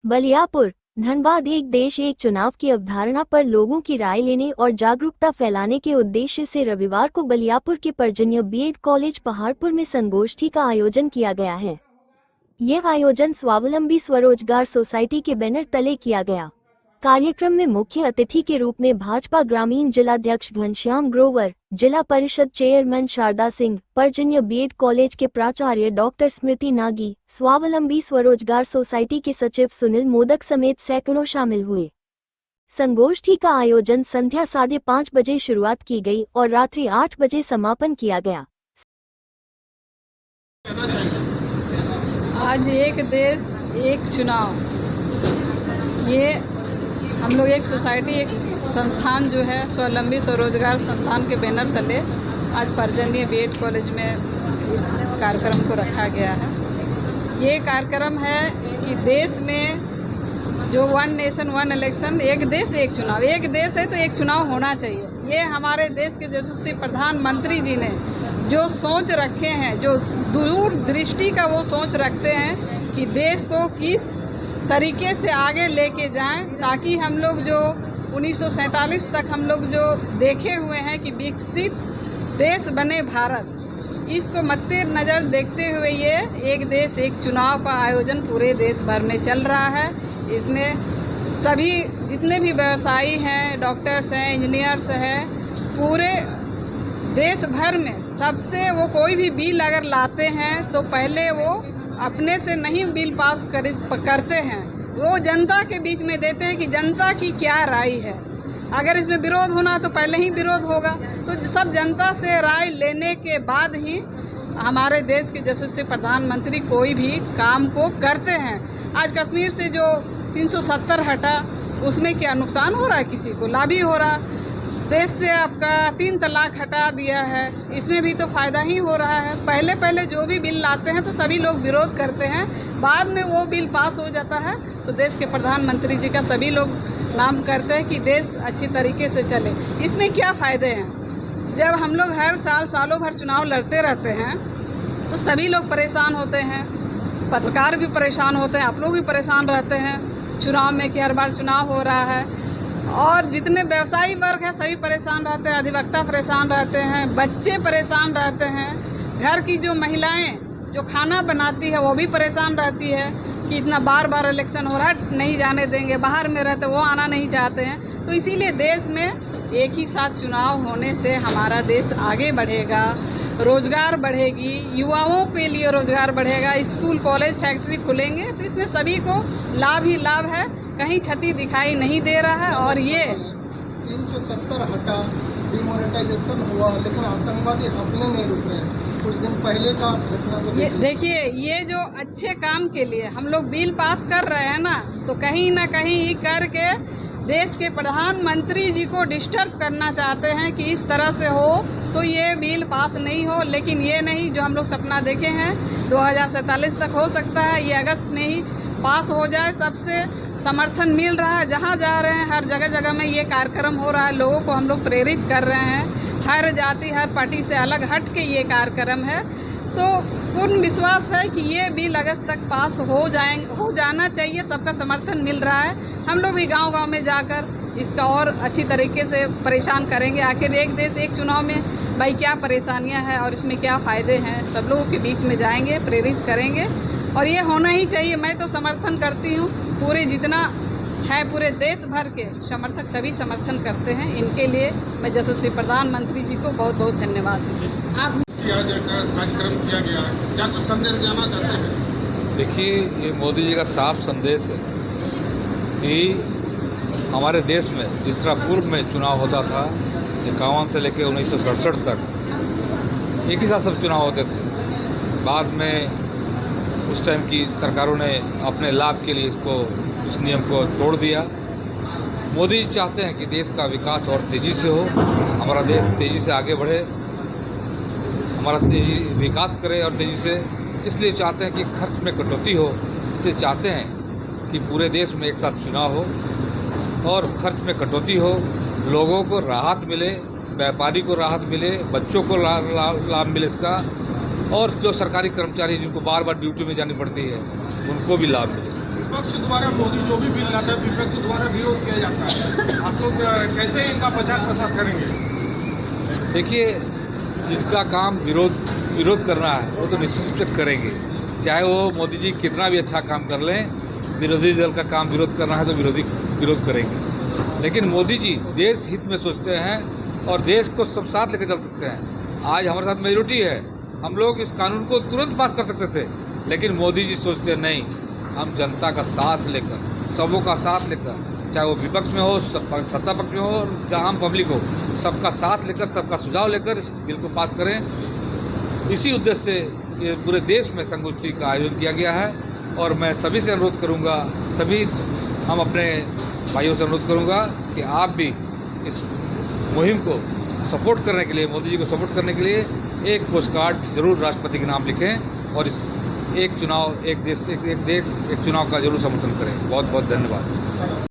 बलियापुर, धनबाद। एक देश एक चुनाव की अवधारणा पर लोगों की राय लेने और जागरूकता फैलाने के उद्देश्य से रविवार को बलियापुर के पर्जन्य बीएड कॉलेज पहाड़पुर में संगोष्ठी का आयोजन किया गया है। यह आयोजन स्वावलंबी स्वरोजगार सोसाइटी के बैनर तले किया गया। कार्यक्रम में मुख्य अतिथि के रूप में भाजपा ग्रामीण जिलाध्यक्ष घनश्याम ग्रोवर, जिला परिषद चेयरमैन शारदा सिंह, पर्जन्य बीएड कॉलेज के प्राचार्य डॉक्टर स्मृति नागी, स्वावलंबी स्वरोजगार सोसाइटी के सचिव सुनील मोदक समेत सैकड़ों शामिल हुए। संगोष्ठी का आयोजन संध्या 5:30 बजे शुरुआत की गई और रात्रि 8 बजे समापन किया गया। आज एक देश एक चुनाव, ये हम लोग एक सोसाइटी, एक संस्थान जो है स्वावलंबी स्वरोजगार संस्थान के बैनर तले आज पर्जन्य बीएड कॉलेज में इस कार्यक्रम को रखा गया है। ये कार्यक्रम है कि देश में जो वन नेशन वन इलेक्शन, एक देश एक चुनाव, एक देश है तो एक चुनाव होना चाहिए। ये हमारे देश के यशस्वी प्रधानमंत्री जी ने जो सोच रखे हैं, जो दूरदृष्टि का वो सोच रखते हैं कि देश को किस तरीके से आगे लेके जाएं, ताकि हम लोग जो 1947 तक हम लोग जो देखे हुए हैं कि विकसित देश बने भारत, इसको मद्देनज़र देखते हुए ये एक देश एक चुनाव का आयोजन पूरे देश भर में चल रहा है। इसमें सभी जितने भी व्यवसायी हैं, डॉक्टर्स हैं, इंजीनियर्स हैं, पूरे देश भर में सबसे वो कोई भी बिल अगर लाते हैं तो पहले वो अपने से नहीं बिल पास करते हैं, वो जनता के बीच में देते हैं कि जनता की क्या राय है। अगर इसमें विरोध होना तो पहले ही विरोध होगा, तो सब जनता से राय लेने के बाद ही हमारे देश के यशस्वी प्रधानमंत्री कोई भी काम को करते हैं। आज कश्मीर से जो 370 हटा, उसमें क्या नुकसान हो रहा है? किसी को लाभ ही हो रहा। देश से आपका 3 तलाक हटा दिया है, इसमें भी तो फ़ायदा ही हो रहा है। पहले जो भी बिल लाते हैं तो सभी लोग विरोध करते हैं, बाद में वो बिल पास हो जाता है तो देश के प्रधानमंत्री जी का सभी लोग नाम करते हैं कि देश अच्छी तरीके से चले। इसमें क्या फ़ायदे हैं? जब हम लोग हर साल सालों भर चुनाव लड़ते रहते हैं तो सभी लोग परेशान होते हैं, पत्रकार भी परेशान होते हैं, आप लोग भी परेशान रहते हैं चुनाव में कि हर बार चुनाव हो रहा है, और जितने व्यवसायी वर्ग हैं सभी परेशान रहते हैं, अधिवक्ता परेशान रहते हैं, बच्चे परेशान रहते हैं, घर की जो महिलाएं जो खाना बनाती है वो भी परेशान रहती है कि इतना बार बार इलेक्शन हो रहा है, नहीं जाने देंगे, बाहर में रहते वो आना नहीं चाहते हैं। तो इसीलिए देश में एक ही साथ चुनाव होने से हमारा देश आगे बढ़ेगा, रोज़गार बढ़ेगी, युवाओं के लिए रोज़गार बढ़ेगा, स्कूल कॉलेज फैक्ट्री खुलेंगे, तो इसमें सभी को लाभ ही लाभ है, कहीं क्षति दिखाई नहीं दे रहा है। और ये 370 हटा, डिमोनेटाइजेशन हुआ, लेकिन आतंकवादी अपने नहीं रुक रहे हैं। कुछ दिन पहले का घटना को ये देखिए, ये जो अच्छे काम के लिए हम लोग बिल पास कर रहे हैं ना, तो कहीं ना कहीं करके देश के प्रधानमंत्री जी को डिस्टर्ब करना चाहते हैं कि इस तरह से हो तो ये बिल पास नहीं हो। लेकिन ये नहीं, जो हम लोग सपना देखे हैं 2047 तक हो सकता है, ये अगस्त में ही पास हो जाए। सबसे समर्थन मिल रहा है, जहाँ जा रहे हैं हर जगह जगह में ये कार्यक्रम हो रहा है, लोगों को हम लोग प्रेरित कर रहे हैं। हर जाति हर पार्टी से अलग हट के ये कार्यक्रम है, तो पूर्ण विश्वास है कि ये बिल अगस्त तक पास हो जाना चाहिए। सबका समर्थन मिल रहा है। हम लोग भी गांव-गांव में जाकर इसका और अच्छी तरीके से परेशान करेंगे। आखिर एक देश एक चुनाव में भाई क्या परेशानियां हैं और इसमें क्या फ़ायदे हैं, सब लोगों के बीच में जाएंगे, प्रेरित करेंगे, और ये होना ही चाहिए। मैं तो समर्थन करती हूँ, पूरे जितना है पूरे देश भर के समर्थक सभी समर्थन करते हैं। इनके लिए मैं यशस्वी प्रधानमंत्री जी को बहुत बहुत धन्यवाद दूँ। आप कार्यक्रम किया गया, क्या कुछ संदेश देना चाहते हैं? देखिए, ये मोदी जी का साफ संदेश है कि हमारे देश में जिस तरह पूर्व में चुनाव होता था 51 से लेकर 1967 तक एक ही साथ सब चुनाव होते थे। बाद में उस टाइम की सरकारों ने अपने लाभ के लिए इस नियम को तोड़ दिया। मोदी जी चाहते हैं कि देश का विकास और तेज़ी से हो, हमारा देश तेज़ी से आगे बढ़े, हमारा विकास करे और तेज़ी से। इसलिए चाहते हैं कि खर्च में कटौती हो, इसलिए चाहते हैं कि पूरे देश में एक साथ चुनाव हो और खर्च में कटौती हो, लोगों को राहत मिले, व्यापारी को राहत मिले, बच्चों को लाभ मिले इसका, और जो सरकारी कर्मचारी जिनको बार बार ड्यूटी में जानी पड़ती है उनको भी लाभ मिले। विपक्ष द्वारा मोदी जो भी बिल लाता है विपक्ष द्वारा विरोध किया जाता है, आप लोग कैसे इनका प्रचार प्रसार करेंगे? देखिए, जिनका काम विरोध करना है वो तो निश्चित रूप से करेंगे, चाहे वो मोदी जी कितना भी अच्छा काम कर लें। विरोधी दल का काम विरोध करना है तो विरोध करेंगे, लेकिन मोदी जी देश हित में सोचते हैं और देश को सब साथ लेकर चल सकते हैं। आज हमारे साथ मेजोरिटी है, हम लोग इस कानून को तुरंत पास कर सकते थे, लेकिन मोदी जी सोचते नहीं, हम जनता का साथ लेकर, सबों का साथ लेकर, चाहे वो विपक्ष में हो, सत्ता पक्ष में हो, जहाँ आम पब्लिक हो, सबका साथ लेकर, सबका सुझाव लेकर इस बिल को पास करें। इसी उद्देश्य से ये पूरे देश में संगोष्ठी का आयोजन किया गया है और मैं सभी से अनुरोध करूंगा, सभी हम अपने भाइयों से अनुरोध करूंगा कि आप भी इस मुहिम को सपोर्ट करने के लिए, मोदी जी को सपोर्ट करने के लिए एक पोस्ट कार्ड जरूर राष्ट्रपति के नाम लिखें और इस एक चुनाव एक देश एक चुनाव का जरूर समर्थन करें। बहुत बहुत धन्यवाद।